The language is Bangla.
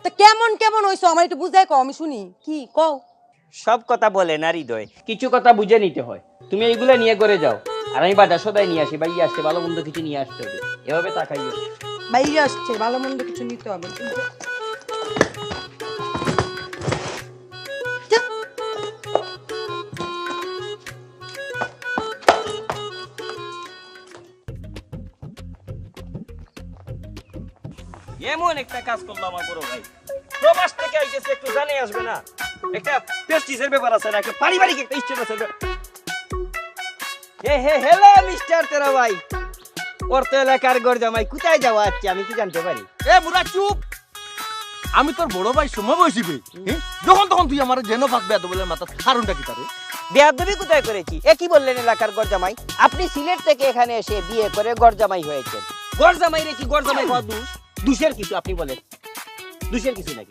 তা কেমন কেমন হইছো আমার একটু বুঝাই কও আমি শুনি কি কও। সব কথা বলে না হৃদয়, কিছু কথা বুঝে নিতে হয়। তুমি এইগুলা নিয়ে করে যাও, আর আমি বাজার সদাই নিয়ে আসি। ভাই আসতে ভালো মন্দ কিছু নিয়ে আসতে হবে, এভাবে তাকাইও। বাইরে আসছে ভালো মন্দ কিছু নিতে হবে। যা। এমন একটা কাজ করলো আমার বড় ভাই, প্রবাস থেকে আইতেছে, একটু জানে আসবে না? একটা প্রেস্টিজের ব্যাপার আছে না, একটা পারিবারিক একটা ইচ্ছা আছে। হ্যালো মিস্টার তেরা ভাই, ওর তো এলাকার গরজামাই, কোথায় যাওয়া আছে আমি কি জানতে পারি? এ মুরা চুপ, আমি তোর বড় ভাই সময় বসিবে যখন তখন তুই আমার যেন ভাগ বেদ বলে মাথা কারণটা কি তারে? বেয়াদবি কোথায় করেছি? এ কি বললেন এলাকার গরজামাই? আপনি সিলেট থেকে এখানে এসে বিয়ে করে গরজামাই হয়েছেন। গরজামাই রে কি গরজামাই হওয়া দোষ? দোষের কিছু আপনি বলেন, দোষের কিছু নাকি?